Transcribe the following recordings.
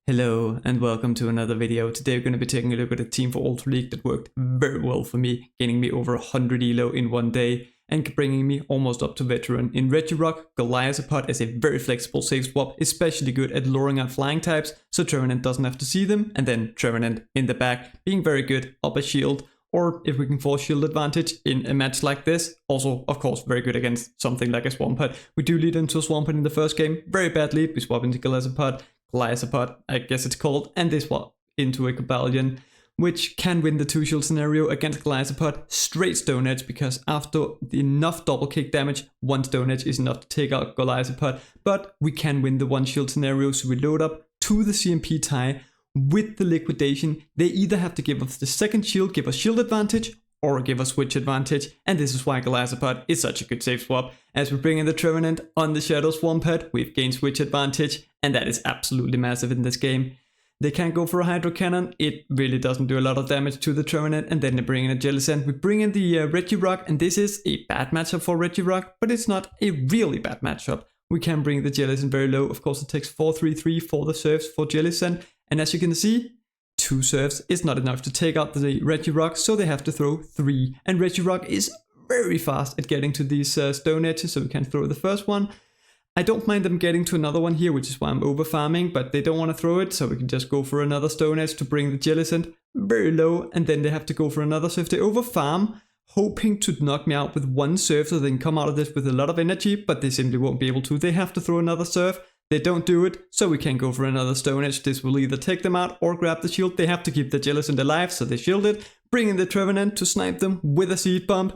Hello and welcome to another video. Today we're going to be taking a look at a team for Ultra League that worked very well for me, gaining me over 100 elo in one day and bringing me almost up to veteran. In Regirock, Goliathopod is a very flexible save swap, especially good at luring out flying types, so Trevenant doesn't have to see them, and then Trevenant in the back being very good up a shield, or if we can force shield advantage in a match like this, also of course very good against something like a Swampert. We do lead into a Swampert in the first game, very bad lead, we swap into Goliathopod, I guess it's called, and they swap into a Cobalion, which can win the 2-shield scenario against Goliathopod straight Stone Edge, because after enough double kick damage, 1 Stone Edge is enough to take out Goliathopod, but we can win the 1-shield scenario, so we load up to the CMP tie with the liquidation. They either have to give us the second shield, give us shield advantage, or give us switch advantage, and this is why Goliathopod is such a good save swap. As we bring in the Trevenant on the Shadow Swampert, we've gained switch advantage, and that is absolutely massive in this game. They can't go for a Hydro Cannon, it really doesn't do a lot of damage to the Trevenant, and then they bring in a Jellicent. We bring in the Regirock, and this is a bad matchup for Regirock, but it's not a really bad matchup. We can bring the Jellicent very low, of course it takes 4-3-3 for the serves for Jellicent, and as you can see, 2 serves is not enough to take out the Regirock, so they have to throw 3. And Regirock is very fast at getting to these stone edges, so we can throw the first one. I don't mind them getting to another one here, which is why I'm over farming, but they don't want to throw it, so we can just go for another stone edge to bring the Jellicent very low, and then they have to go for another. So if they over farm, hoping to knock me out with 1 serve so they can come out of this with a lot of energy, but they simply won't be able to. They have to throw another serve. They don't do it, so we can go for another Stone Edge. This will either take them out or grab the shield. They have to keep the Jellicent alive, so they shield it, bring in the Trevenant to snipe them with a Seed Bomb.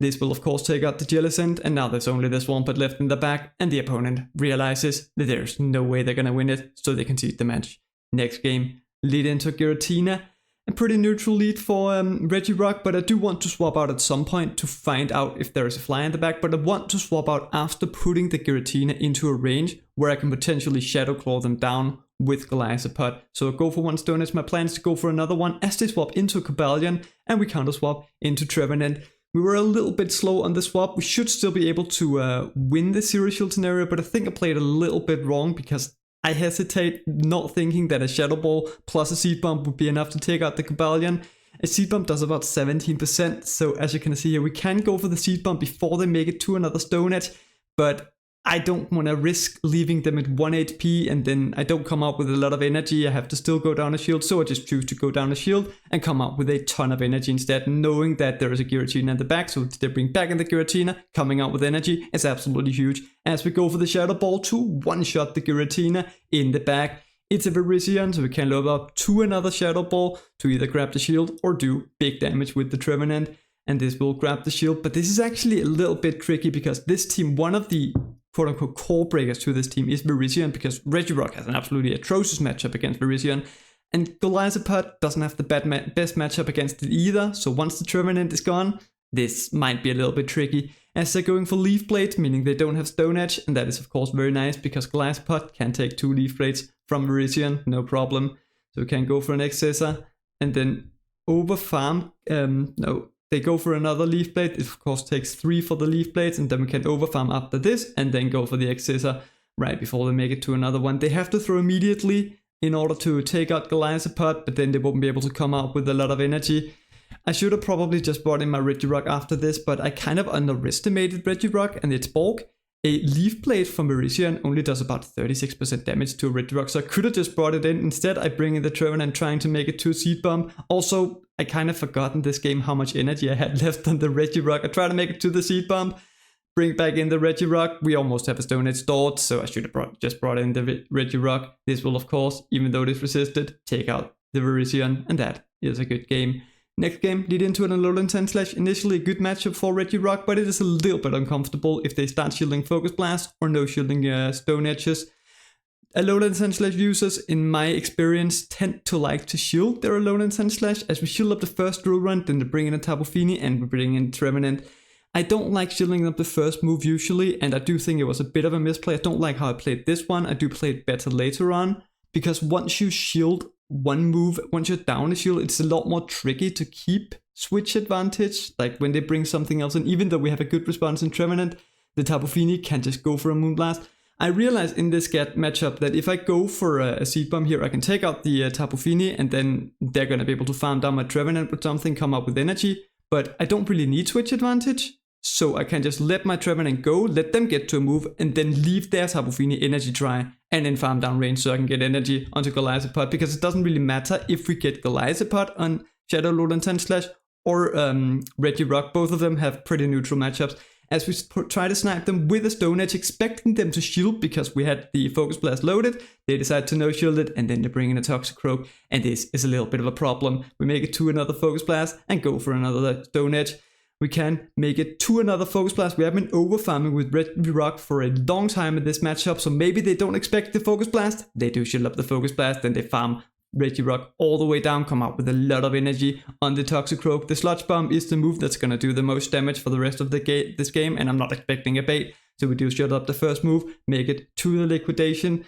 This will of course take out the Jellicent, and now there's only this Swampert left in the back, and the opponent realizes that there's no way they're gonna win it, so they concede the match. Next game, lead into Giratina. A pretty neutral lead for Regirock, but I do want to swap out at some point to find out if there is a fly in the back, but I want to swap out after putting the Giratina into a range where I can potentially Shadow Claw them down with Goliathopod. So I'll go for 1 Stone Edge. My plan is to go for another one as they swap into a Cobalion, and we counter swap into Trevenant. We were a little bit slow on the swap. We should still be able to win the 0-shield scenario, but I think I played a little bit wrong because I hesitate, not thinking that a Shadow Ball plus a Seed Bomb would be enough to take out the Cobalion. A Seed Bomb does about 17%, so as you can see here, we can go for the Seed Bomb before they make it to another Stone Edge, but I don't want to risk leaving them at 1 HP and then I don't come out with a lot of energy. I have to still go down a shield, so I just choose to go down a shield and come out with a ton of energy instead, knowing that there is a Giratina in the back, so they bring back in the Giratina, coming out with energy is absolutely huge. As we go for the Shadow Ball to one-shot the Giratina in the back. It's a Virizion, so we can load up to another Shadow Ball to either grab the shield or do big damage with the Trevenant, and this will grab the shield. But this is actually a little bit tricky because this team, one of the quote-unquote core breakers to this team is Virizion, because Regirock has an absolutely atrocious matchup against Virizion, and Goliathopod doesn't have the best matchup against it either, so once the Trevenant is gone, this might be a little bit tricky, as they're going for Leaf Blade, meaning they don't have Stone Edge, and that is of course very nice, because Goliathopod can take 2 Leaf Blades from Virizion, no problem, so we can go for an Excessor, and then over farm, they go for another Leaf Blade. It of course takes 3 for the Leaf Blades, and then we can overfarm after this and then go for the Excessor right before they make it to another one. They have to throw immediately in order to take out Goliathopod, but then they won't be able to come out with a lot of energy. I should have probably just brought in my Regirock after this, but I kind of underestimated Regirock and its bulk. A Leaf Blade from Virizion only does about 36% damage to a Regirock, so I could have just brought it in. Instead, I bring in the Trevenant trying to make it to a Seed Bomb. Also, I kind of forgot in this game how much energy I had left on the Regirock. I try to make it to the Seed Bomb, bring back in the Regirock. We almost have a Stone Edge stored, so I should have just brought in the Regirock. This will, of course, even though it is resisted, take out the Virizion, and that is a good game. Next game, lead into an Alolan Sandslash. Initially a good matchup for Regirock, but it is a little bit uncomfortable if they start shielding Focus Blast or no shielding Stone Edges. Alolan Sandslash users, in my experience, tend to like to shield their Alolan Sandslash. As we shield up the first drill run, then they bring in a Tapu Fini and we bring in Trevenant. I don't like shielding up the first move usually, and I do think it was a bit of a misplay. I don't like how I played this one. I do play it better later on, because once you shield one move, once you're down a shield, it's a lot more tricky to keep switch advantage. Like when they bring something else in, even though we have a good response in Trevenant, the Tapu Fini can just go for a Moonblast. I realized in this matchup that if I go for a Seed Bomb here, I can take out the Tapu Fini, and then they're going to be able to farm down my Trevenant with something, come up with energy. But I don't really need Switch Advantage, so I can just let my Trevenant go, let them get to a move, and then leave their Tapu Fini energy dry, and then farm down range so I can get energy onto Golisopod, because it doesn't really matter if we get Golisopod on Shadow Lowland Sandslash or Regirock. Both of them have pretty neutral matchups. As we try to snipe them with a Stone Edge, expecting them to shield because we had the Focus Blast loaded, they decide to no shield it, and then they bring in a Toxicroak, and this is a little bit of a problem. We make it to another Focus Blast and go for another Stone Edge. We can make it to another Focus Blast. We have been over farming with Regirock for a long time in this matchup, so maybe they don't expect the Focus Blast. They do shield up the Focus Blast, then they farm Regirock all the way down, come out with a lot of energy on the Toxicroak. The Sludge Bomb is the move that's going to do the most damage for the rest of this game, and I'm not expecting a bait, so we do shield up the first move, make it to the liquidation.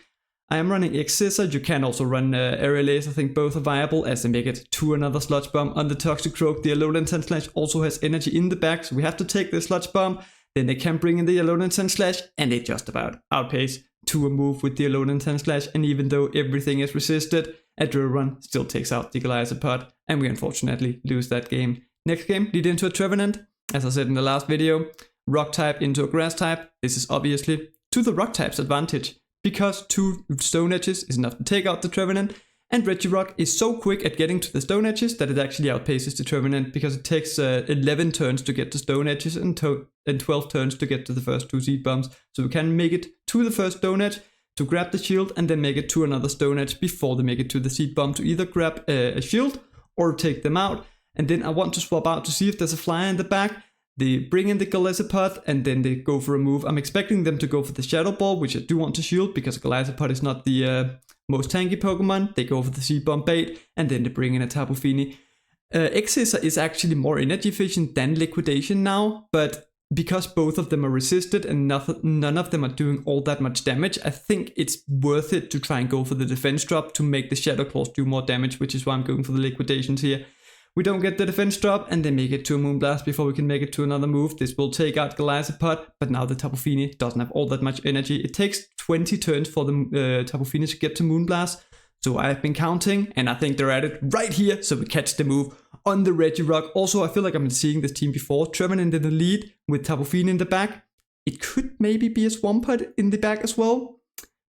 I am running X-Scissor. You can also run Aerial Ace. I think both are viable as they make it to another Sludge Bomb on the Toxicroak. The Alolan Sandslash also has energy in the back, so we have to take the Sludge Bomb. Then they can bring in the Alolan Sandslash, and they just about outpace to a move with the Alolan Sandslash. And even though everything is resisted, a Drill Run still takes out the Golisopod, and we unfortunately lose that game. Next game, lead into a Trevenant. As I said in the last video, Rock type into a Grass type. This is obviously to the Rock type's advantage, because 2 Stone Edges is enough to take out the Trevenant, and Regirock is so quick at getting to the Stone Edges that it actually outpaces the Trevenant, because it takes 11 turns to get to Stone Edges and 12 turns to get to the first 2 Seed Bombs. So we can make it to the first Stone Edge to grab the shield, and then make it to another Stone Edge before they make it to the Seed Bomb to either grab a shield or take them out. And then I want to swap out to see if there's a flyer in the back. They bring in the Golisopod, and then they go for a move. I'm expecting them to go for the Shadow Ball, which I do want to shield because Golisopod is not the most tanky Pokemon. They go for the Seed Bomb bait, and then they bring in a Tapu Fini. X-Scissor is actually more energy efficient than Liquidation now, but because both of them are resisted and none of them are doing all that much damage, I think it's worth it to try and go for the defense drop to make the Shadow Claws do more damage, which is why I'm going for the Liquidations here. We don't get the defense drop, and they make it to a Moonblast before we can make it to another move. This will take out Golisopod, but now the Tapu Fini doesn't have all that much energy. It takes 20 turns for the Tapu Fini to get to Moonblast, so I've been counting, and I think they're at it right here, so we catch the move on the Regirock. Also, I feel like I've been seeing this team before. Trevenant in the lead with Tapu Fini in the back. It could maybe be a Swampert in the back as well,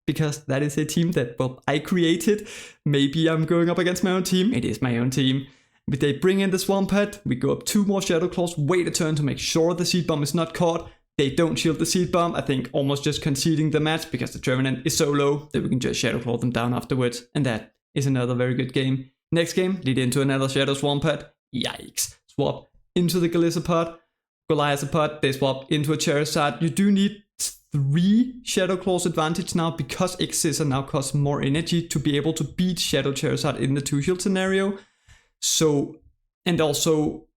because that is a team that, well, I created. Maybe I'm going up against my own team. It is my own team. But they bring in the Swampert. We go up 2 more Shadow Claws, wait a turn to make sure the Seed Bomb is not caught. They don't shield the Seed Bomb, I think almost just conceding the match because the Trevenant is so low that we can just Shadow Claw them down afterwards. And that is another very good game. Next game, lead into another Shadow Swampert. Yikes. Swap into the Golisopod. They swap into a Charizard. You do need 3 Shadow Claws advantage now because X-Scissor now costs more energy to be able to beat Shadow Charizard in the 2 shield scenario. So, and also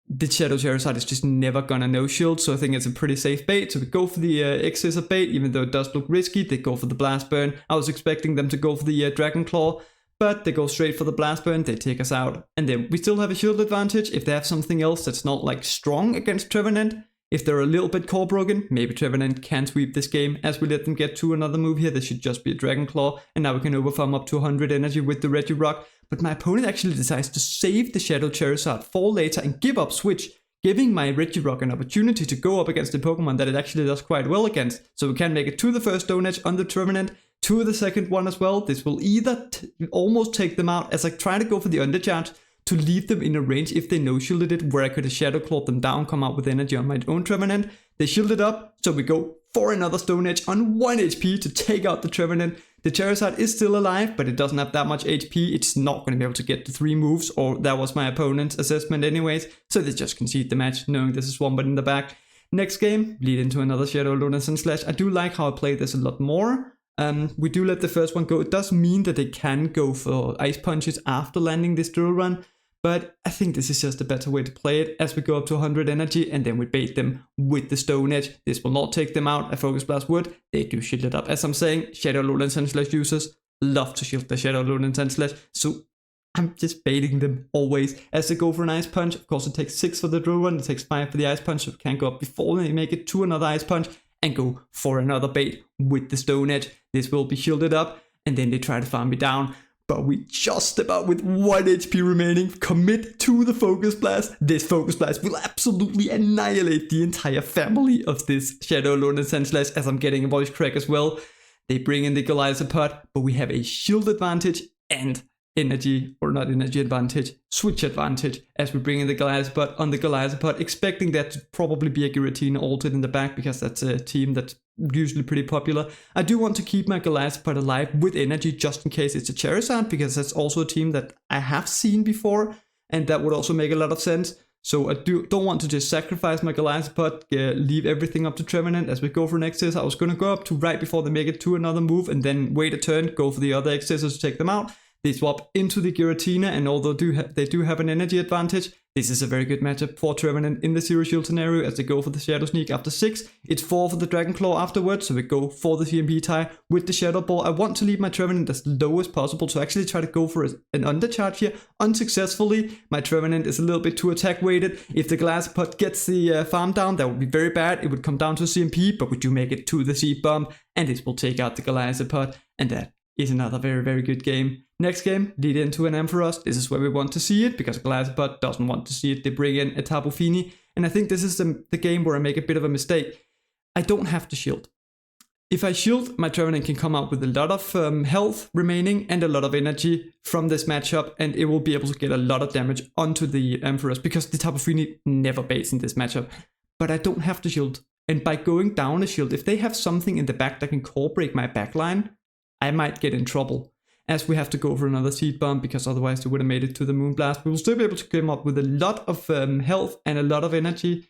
the Shadow Charizard is just never gonna no shield, so I think it's a pretty safe bait. So we go for the X-Scissor bait, even though it does look risky. They go for the Blast Burn. I was expecting them to go for the Dragon Claw, but they go straight for the Blast Burn. They take us out, and then we still have a shield advantage if they have something else that's not like strong against Trevenant. If they're a little bit core broken, maybe Trevenant can sweep this game. As we let them get to another move here, this should just be a Dragon Claw, and now we can overfarm up to 100 energy with the Regirock. But my opponent actually decides to save the Shadow Charizard for later and give up Switch, giving my Regirock an opportunity to go up against a Pokemon that it actually does quite well against. So we can make it to the first Stone Edge on the Trevenant, to the second one as well. This will either almost take them out as I try to go for the Undercharge to leave them in a range if they no-shielded it, where I could have Shadow Clawed them down, come out with energy on my own Trevenant. They shielded up, so we go for another Stone Edge on 1 HP to take out the Trevenant. The Charizard is still alive, but it doesn't have that much HP. It's not going to be able to get to 3 moves, or that was my opponent's assessment anyways. So they just concede the match, knowing this is Swampert in the back. Next game, lead into another Shadow Lowland Sandslash. I do like how I play this a lot more. We do let the first one go. It does mean that they can go for Ice Punches after landing this Drill Run, but I think this is just a better way to play it as we go up to 100 energy, and then we bait them with the Stone Edge. This will not take them out. A Focus Blast would. They do shield it up. As I'm saying, Shadow Lowland Sandslash users love to shield the Shadow Lowland Sandslash, so I'm just baiting them always as they go for an Ice Punch. Of course, it takes 6 for the Drill Run, it takes 5 for the Ice Punch, so we can't go up before they make it to another Ice Punch, and go for another bait with the Stone Edge. This will be shielded up, and then they try to farm me down. But we just about with 1 HP remaining commit to the Focus Blast. This Focus Blast will absolutely annihilate the entire family of this Shadow Lord and Sandslash, as I'm getting a voice crack as well. They bring in the Goliathopod, but we have a shield advantage and energy, or not energy advantage, switch advantage, as we bring in the Goliathopod on the Goliathopod, expecting that to probably be a Giratina altered in the back, because that's a team that's usually pretty popular. I do want to keep my Goliathopod alive with energy just in case it's a Charizard, because that's also a team that I have seen before, and that would also make a lot of sense. So I don't want to just sacrifice my Goliathopod, leave everything up to Trevenant as we go for an X-Scissor. I was going to go up to right before they make it to another move, and then wait a turn, go for the other X-Scissors to take them out. They swap into the Giratina, and although they do have an energy advantage, this is a very good matchup for Trevenant in the Zero Shield scenario, as they go for the Shadow Sneak after 6. It's 4 for the Dragon Claw afterwards, so we go for the CMP tie with the Shadow Ball. I want to leave my Trevenant as low as possible, to actually try to go for an undercharge here. Unsuccessfully, my Trevenant is a little bit too attack weighted. If the Goliathopod gets the farm down, that would be very bad. It would come down to CMP, but we do make it to the Seed Bomb, and this will take out the Goliathopod, and that is another very, very good game. Next game, lead into an Ampharos. This is where we want to see it, because Goliathopod doesn't want to see it. They bring in a Tapu Fini, and I think this is the game where I make a bit of a mistake. I don't have to shield. If I shield, my Trevenant can come out with a lot of health remaining and a lot of energy from this matchup, and it will be able to get a lot of damage onto the Ampharos, because the Tapu Fini never baits in this matchup. But I don't have to shield, and by going down a shield, if they have something in the back that can core break my backline, I might get in trouble, as we have to go for another Seed Bomb, because otherwise they would have made it to the Moonblast. We will still be able to come up with a lot of health and a lot of energy,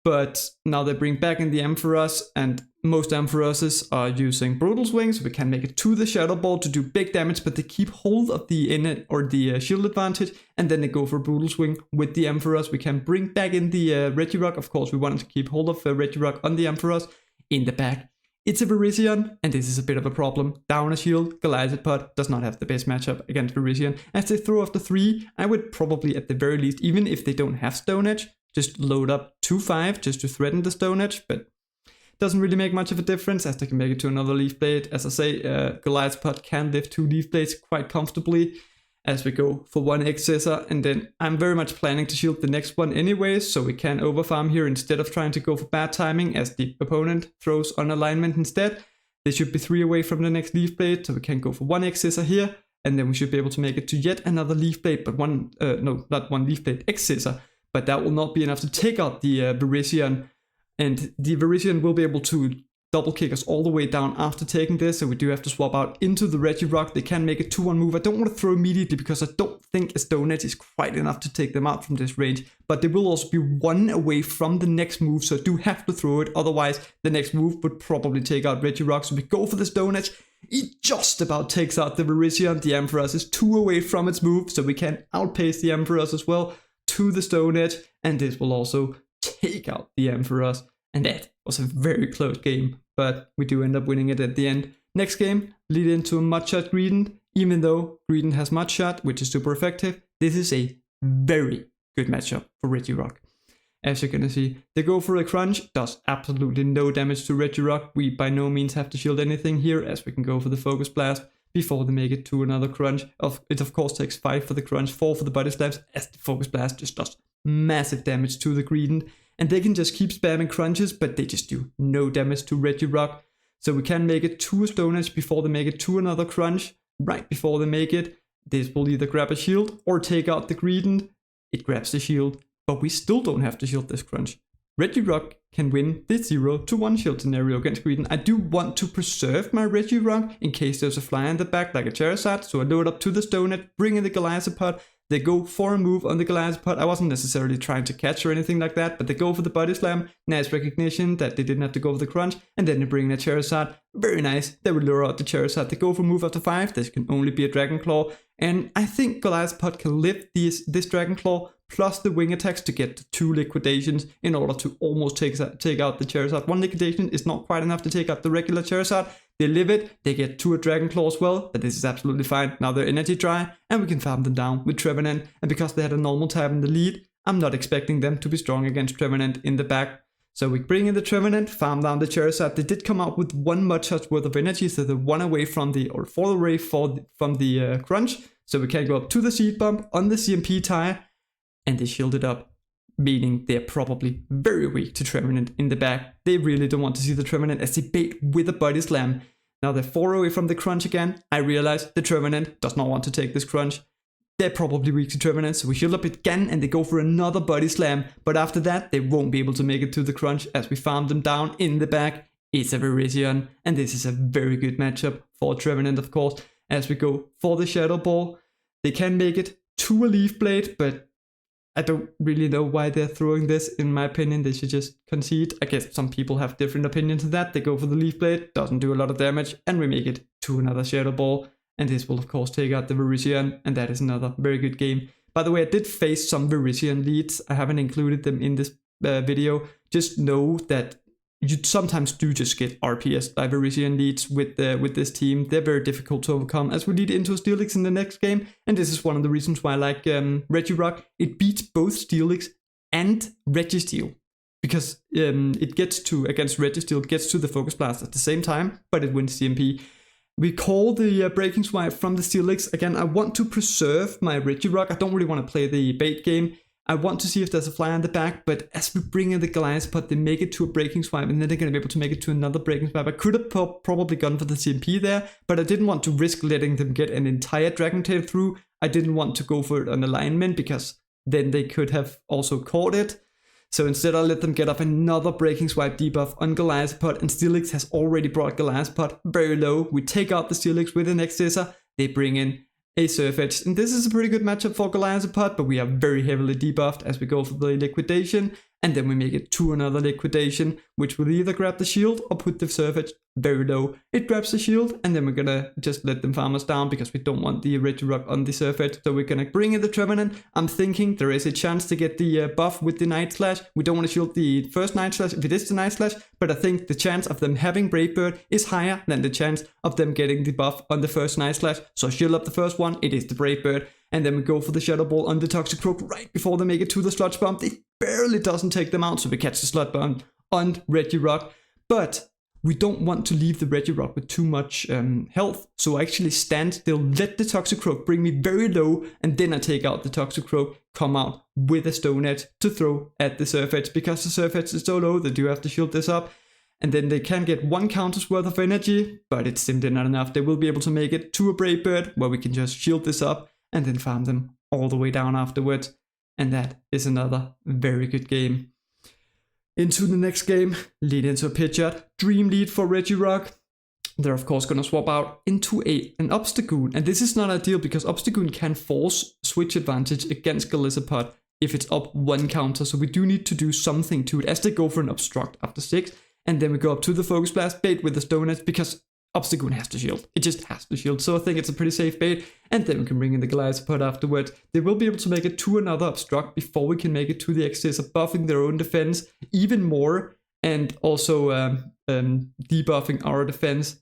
but now they bring back in the Ampharos, and most Ampharoses are using Brutal Swing, so we can make it to the Shadow Ball to do big damage, but they keep hold of the shield advantage, and then they go for Brutal Swing with the Ampharos. We can bring back in the Regirock. Of course, we wanted to keep hold of Regirock on the Ampharos in the back. It's a Virizion, and this is a bit of a problem. Down a shield, Goliathopod does not have the best matchup against Virizion. As they throw off the 3, I would probably, at the very least, even if they don't have Stone Edge, just load up 2-5 just to threaten the Stone Edge, but doesn't really make much of a difference, as they can make it to another Leaf Blade. As I say, Goliathopod can lift 2 Leaf Blades quite comfortably, as we go for 1 X-Scissor, and then I'm very much planning to shield the next one anyways, so we can overfarm here instead of trying to go for bad timing, as the opponent throws on alignment instead. They should be 3 away from the next Leaf Blade, so we can go for 1 X-Scissor here, and then we should be able to make it to yet another Leaf Blade, but not one Leaf Blade, X-Scissor, but that will not be enough to take out the Virizion, and the Virizion will be able to double kick us all the way down after taking this, so we do have to swap out into the Regirock. They can make a 2-1 move. I don't want to throw immediately, because I don't think a Stone Edge is quite enough to take them out from this range, but they will also be 1 away from the next move, so I do have to throw it. Otherwise, the next move would probably take out Regirock, so we go for the Stone Edge. It just about takes out the Virizion. The Ampharos is 2 away from its move, so we can outpace the Ampharos as well to the Stone Edge, and this will also take out the Ampharos. And that was a very close game, but we do end up winning it at the end. Next game, lead into a Mudshot Greedent. Even though Greedent has Mudshot, which is super effective, this is a very good matchup for Regirock. As you're gonna see, they go for a Crunch, does absolutely no damage to Regirock. We by no means have to shield anything here, as we can go for the Focus Blast before they make it to another Crunch. It of course takes 5 for the Crunch, 4 for the Body Slams, as the Focus Blast just does massive damage to the Greedent. And they can just keep spamming crunches, but they just do no damage to Regirock. So we can make it to a Stone Edge before they make it to another crunch. Right before they make it, this will either grab a shield or take out the Greedent. It grabs the shield, but we still don't have to shield this crunch. Regirock can win this 0-1 shield scenario against Greedent. I do want to preserve my Regirock in case there's a fly in the back like a Charizard, so I load up to the Stone Edge, bring in the Goliathopod. They go for a move on the Goliathopod. I wasn't necessarily trying to catch or anything like that, but they go for the Body Slam. Nice recognition that they didn't have to go for the Crunch. And then they bring in a Charizard. Very nice. They will lure out the Charizard. They go for move after 5. This can only be a Dragon Claw. And I think Goliathopod can lift this Dragon Claw plus the wing attacks to get to 2 liquidations in order to almost take out the Charizard. 1 liquidation is not quite enough to take out the regular Charizard. They live it, they get to a Dragon Claw as well, but this is absolutely fine. Now they're energy dry, and we can farm them down with Trevenant. And because they had a normal type in the lead, I'm not expecting them to be strong against Trevenant in the back. So we bring in the Trevenant, farm down the Charizard. They did come out with 1 Mudshot's worth of energy, so they're 1 away from the, or 4 away from the Crunch. So we can go up to the Seed Bomb on the CMP tire, and they shield it up, meaning they're probably very weak to Trevenant in the back. They really don't want to see the Trevenant as they bait with a Body Slam. Now they're 4 away from the Crunch again. I realize the Trevenant does not want to take this Crunch. They're probably weak to Trevenant, so we shield up again and they go for another Body Slam. But after that, they won't be able to make it to the Crunch as we farm them down in the back. It's a Virizion, and this is a very good matchup for Trevenant, of course. As we go for the Shadow Ball, they can make it to a Leaf Blade, but I don't really know why they're throwing this. In my opinion, they should just concede. I guess some people have different opinions on that. They go for the Leaf Blade, doesn't do a lot of damage, and we make it to another Shadow Ball. And this will of course take out the Virizion, and that is another very good game. By the way, I did face some Virizion leads. I haven't included them in this video. Just know that you sometimes do just get RPS by Virizion leads with this team. They're very difficult to overcome as we lead into Steelix in the next game. And this is one of the reasons why I like Regirock. It beats both Steelix and Registeel. Because it gets to, against Registeel, gets to the Focus Blast at the same time, but it wins CMP. We call the Breaking Swipe from the Steelix. Again, I want to preserve my Regirock. I don't really want to play the bait game. I want to see if there's a fly on the back, but as we bring in the Goliath, they make it to a Breaking Swipe, and then they're going to be able to make it to another Breaking Swipe. I could have probably gone for the CMP there, but I didn't want to risk letting them get an entire Dragon Tail through. I didn't want to go for it on alignment, because then they could have also caught it. So instead I let them get off another Breaking Swipe debuff on Goliath, and Steelix has already brought Goliath very low. We take out the Steelix with an X-Scissor, they bring in a Surf Edge, and this is a pretty good matchup for Goliath, but we are very heavily debuffed as we go for the Liquidation, and then we make it to another Liquidation, which will either grab the shield or put the Surf Edge very low. It grabs the shield, and then we're gonna just let them farm us down because we don't want the Regirock on the Surf Edge, so we're gonna bring in the Trevenant. I'm thinking there is a chance to get the buff with the Night Slash. We don't want to shield the first Night Slash if it is the Night Slash, but I think the chance of them having Brave Bird is higher than the chance of them getting the buff on the first Night Slash. So shield up the first one, it is the Brave Bird, and then we go for the Shadow Ball on the Toxicroak right before they make it to the Sludge Bomb. It barely doesn't take them out, so we catch the Sludge Bomb on Regirock, but we don't want to leave the Regirock with too much health, so I actually stand still, let the Toxicroak bring me very low, and then I take out the Toxicroak, come out with a Stone Edge to throw at the Surf Edge. Because the Surf Edge is so low, they do have to shield this up, and then they can get 1 counter's worth of energy, but it's simply not enough. They will be able to make it to a Brave Bird, where we can just shield this up, and then farm them all the way down afterwards, and that is another very good game. Into the next game, lead into a Pidgeot, dream lead for Regirock. They're of course going to swap out into an Obstagoon, and this is not ideal because Obstagoon can force switch advantage against Golisopod if it's up 1 counter, so we do need to do something to it as they go for an Obstruct after 6, and then we go up to the Focus Blast bait with the Stone Edge because Obstagoon has to shield. It just has to shield, so I think it's a pretty safe bait, and then we can bring in the Golisopod afterwards. They will be able to make it to another Obstruct before we can make it to the X-Scissor, buffing their own defense even more, and also debuffing our defense.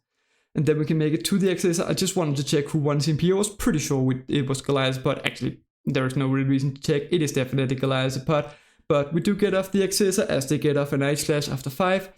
And then we can make it to the X-Scissor. I just wanted to check who won CMP. I was pretty sure it was Golisopod. Actually, there is no real reason to check. It is definitely Golisopod, but we do get off the X-Scissor as they get off an Ice Slash after 5.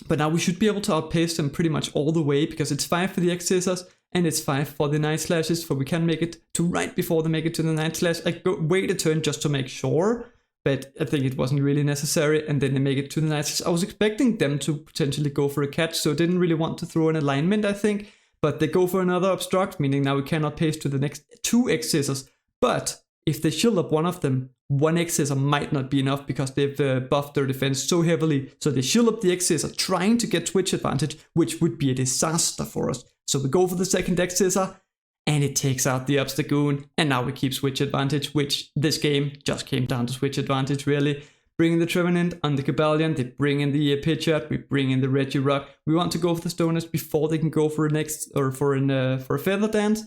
But now we should be able to outpace them pretty much all the way, because it's 5 for the X-Scissors and it's 5 for the Night Slashes, for we can make it to right before they make it to the Night Slash. I wait a turn just to make sure, but I think it wasn't really necessary, and then they make it to the Night Slash. I was expecting them to potentially go for a catch, so I didn't really want to throw an alignment, I think, but they go for another Obstruct, meaning now we cannot pace to the next 2 X-Scissors. But if they shield up one of them, 1 X-Scissor might not be enough because they've buffed their defense so heavily. So they shield up the X-Scissor, trying to get switch advantage, which would be a disaster for us. So we go for the second X-Scissor, and it takes out the Obstagoon, and now we keep switch advantage, which this game just came down to switch advantage, really. Bringing the Trevenant on the Cobalion, they bring in the Pidgeot, we bring in the Regirock. We want to go for the Stone Edge before they can go for for a Feather Dance.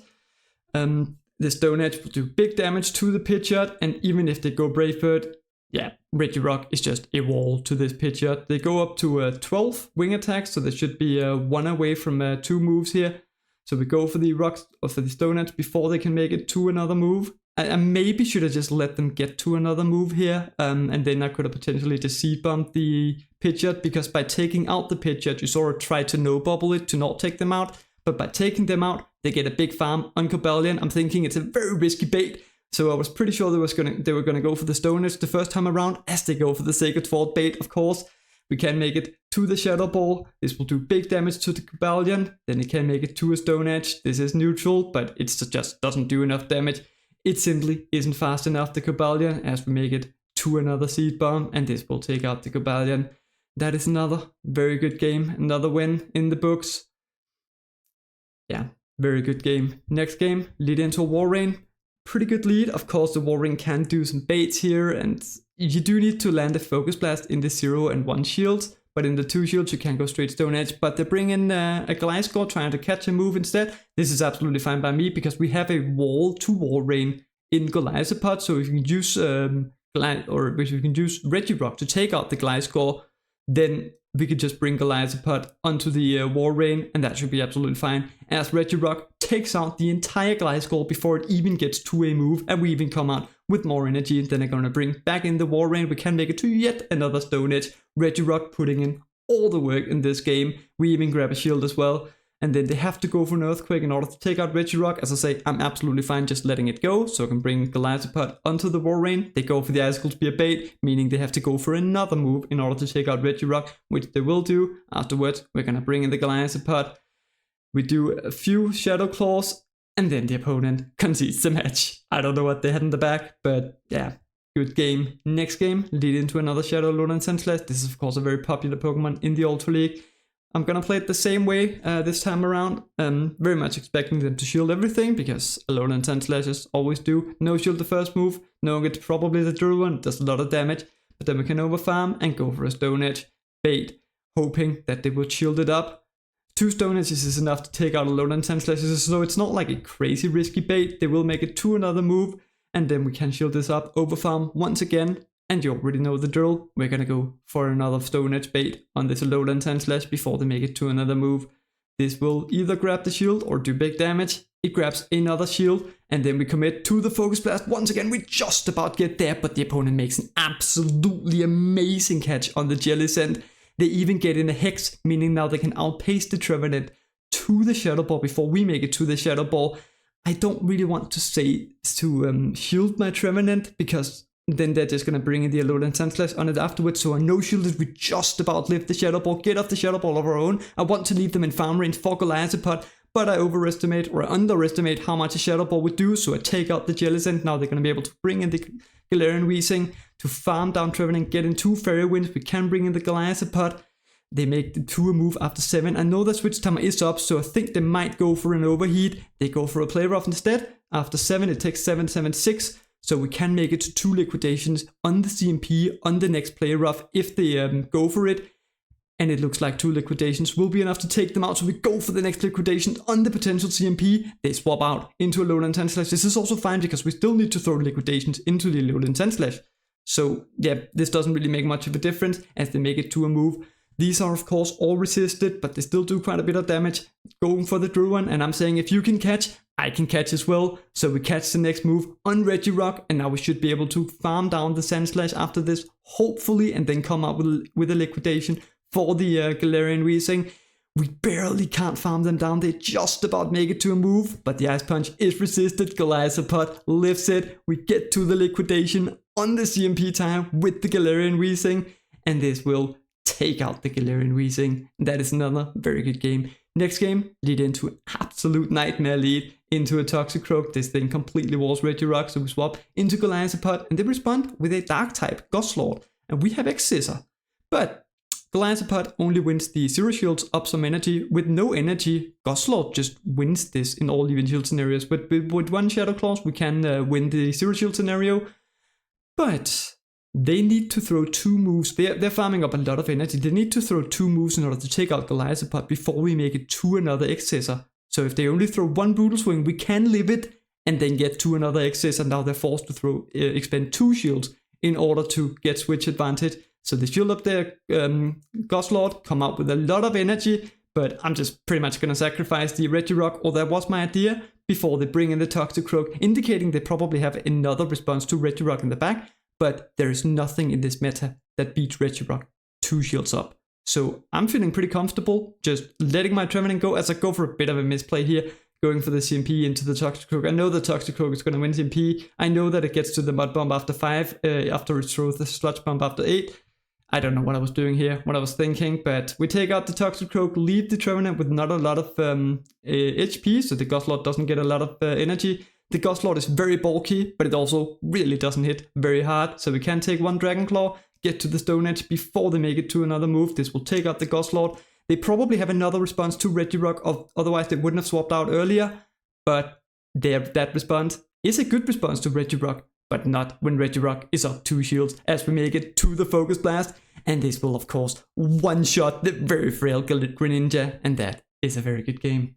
The Stone Edge will do big damage to the Pidgeot, and even if they go Brave Bird, yeah, Regirock is just a wall to this Pidgeot. They go up to 12 wing attacks, so they should be 1 away from 2 moves here. So we go for the rocks or for the Stone Edge before they can make it to another move. I maybe should have just let them get to another move here, and then I could have potentially just Seed Bombed the Pidgeot, because by taking out the Pidgeot, you sort of try to no-bubble it to not take them out. But by taking them out, they get a big farm on Cobalion. I'm thinking it's a very risky bait. So I was pretty sure they were gonna go for the Stone Edge the first time around, as they go for the Sacred Sword bait, of course. We can make it to the Shadow Ball. This will do big damage to the Cobalion. Then it can make it to a Stone Edge. This is neutral, but it just doesn't do enough damage. It simply isn't fast enough, the Cobalion, as we make it to another Seed Bomb, and this will take out the Cobalion. That is another very good game, another win in the books. Yeah, very good game. Next game, lead into a Walrein. Pretty good lead. Of course, the Walrein can do some baits here, and you do need to land a Focus Blast in the 0 and 1 shields, but in the 2 shields you can go straight Stone Edge. But they bring in a Gliscor trying to catch a move instead. This is absolutely fine by me, because we have a wall to Walrein in Golisopod, so if you can use if you can use Regirock to take out the Gliscor, then we could just bring Golisopod onto the Walrein, and that should be absolutely fine, as Regirock takes out the entire Gliscor before it even gets to a move, and we even come out with more energy. And then I'm going to bring back in the Walrein. We can make it to yet another Stone Edge. Regirock putting in all the work in this game. We even grab a shield as well. And then they have to go for an Earthquake in order to take out Regirock. As I say, I'm absolutely fine just letting it go, so I can bring Golisopod onto the Walrein. They go for the Icicle Spear bait, meaning they have to go for another move in order to take out Regirock, which they will do. Afterwards, we're going to bring in the Golisopod. We do a few Shadow Claws, and then the opponent concedes the match. I don't know what they had in the back, but yeah, good game. Next game, lead into another Shadow Alolan Sandslash. This is of course a very popular Pokemon in the Ultra League. I'm gonna play it the same way this time around. Very much expecting them to shield everything, because Alolan Sandslashes always do. No shield the first move, knowing it's probably the drill one, does a lot of damage. But then we can overfarm and go for a Stone Edge bait, hoping that they will shield it up. 2 Stone Edges is enough to take out Alolan Sandslashes, so it's not like a crazy risky bait. They will make it to another move, and then we can shield this up, overfarm once again. And you already know the drill. We're gonna go for another Stone Edge bait on this Alolan Sandslash before they make it to another move. This will either grab the shield or do big damage. It grabs another shield, and then we commit to the Focus Blast. Once again, we just about get there, but the opponent makes an absolutely amazing catch on the Jellicent. They even get in a Hex, meaning now they can outpace the Trevenant to the Shadow Ball before we make it to the Shadow Ball. I don't really want to say to shield my Trevenant, because then they're just going to bring in the Alolan Sandslash on it afterwards. So I no shielded, we just about lift the Shadow Ball, get off the Shadow Ball of our own. I want to leave them in farm range for Golisopod, but I overestimate or underestimate how much a Shadow Ball would do. So I take out the Jellicent. Now they're going to be able to bring in the Galarian Weezing to farm down Trevenant, get in 2 Fairy Winds. We can bring in the Golisopod. They make the 2 move after 7. I know the switch timer is up, so I think they might go for an Overheat. They go for a Play Rough instead. After 7, it takes 7, 7, 6. So we can make it to 2 liquidations on the CMP on the next Play Rough if they go for it. And it looks like 2 liquidations will be enough to take them out. So we go for the next liquidation on the potential CMP. They swap out into a Alolan Sandslash. This is also fine, because we still need to throw liquidations into the Alolan Sandslash. So yeah, this doesn't really make much of a difference as they make it to a move. These are of course all resisted, but they still do quite a bit of damage. Going for the Drill one, and I'm saying if you can catch, I can catch as well. So we catch the next move on Regirock, and now we should be able to farm down the Sandslash after this, hopefully, and then come up with a liquidation for the Galarian Weezing. We barely can't farm them down. They just about make it to a move, but the Ice Punch is resisted. Golisopod lifts it. We get to the liquidation on the CMP time with the Galarian Weezing, and this will take out the Galarian Weezing. That is another very good game. Next game, lead into an absolute nightmare lead into a Toxicroak. This thing completely walls Regirock, so we swap into Golisopod, and they respond with a Dark type Goslord, and we have X-Scissor. But Golisopod only wins the Zero Shields up some energy. With no energy, Goslord just wins this in all even shield scenarios. But with 1 Shadow Claws, we can win the Zero Shield scenario. But they need to throw 2 moves. They're farming up a lot of energy. They need to throw 2 moves in order to take out Golisopod before we make it to another X-Scissor. So if they only throw 1 Brutal Swing, we can live it and then get to another X-Scissor. Now they're forced to expend 2 shields in order to get switch advantage. So they shield up their Goslord, come out with a lot of energy, but I'm just pretty much going to sacrifice the Regirock, or that was my idea, before they bring in the Toxicroak, indicating they probably have another response to Regirock in the back, but there is nothing in this meta that beats Regirock 2 shields up. So I'm feeling pretty comfortable just letting my Trevenant go as I go for a bit of a misplay here, going for the CMP into the Toxicroak. I know the Toxicroak is going to win CMP. I know that it gets to the Mud Bomb after 5, after it throws the Sludge Bomb after 8. I don't know what I was doing here, what I was thinking, but we take out the Toxicroak, leave the Trevenant with not a lot of HP, so the Guzzlord doesn't get a lot of energy. The Guzzlord is very bulky, but it also really doesn't hit very hard, so we can take one Dragon Claw, get to the Stone Edge before they make it to another move. This will take out the Guzzlord. They probably have another response to Regirock, otherwise they wouldn't have swapped out earlier, but that response is a good response to Regirock, but not when Regirock is up 2 shields as we make it to the Focus Blast, and this will of course one-shot the very frail Greninja, and that is a very good game.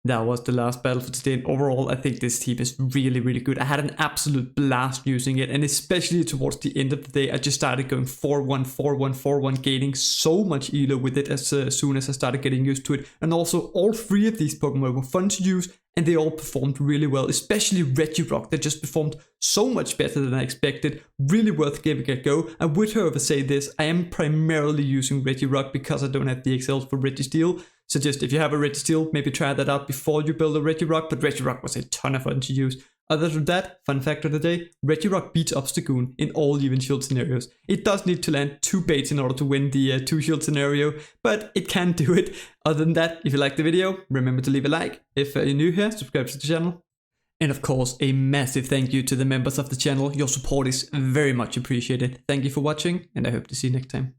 That was the last battle for today, and overall I think this team is really, really good. I had an absolute blast using it, and especially towards the end of the day, I just started going 4-1, 4-1, 4-1, gaining so much elo with it as soon as I started getting used to it. And also all 3 of these Pokemon were fun to use, and they all performed really well, especially Regirock that just performed so much better than I expected. Really worth giving a go. I would however say this, I am primarily using Regirock because I don't have the XLs for Registeel. So just if you have a Registeel, maybe try that out before you build a Regirock, but Regirock was a ton of fun to use. Other than that, fun fact of the day, Regirock beats Obstagoon in all even shield scenarios. It does need to land 2 baits in order to win the 2 shield scenario, but it can do it. Other than that, if you liked the video, remember to leave a like. If you're new here, subscribe to the channel. And of course, a massive thank you to the members of the channel. Your support is very much appreciated. Thank you for watching, and I hope to see you next time.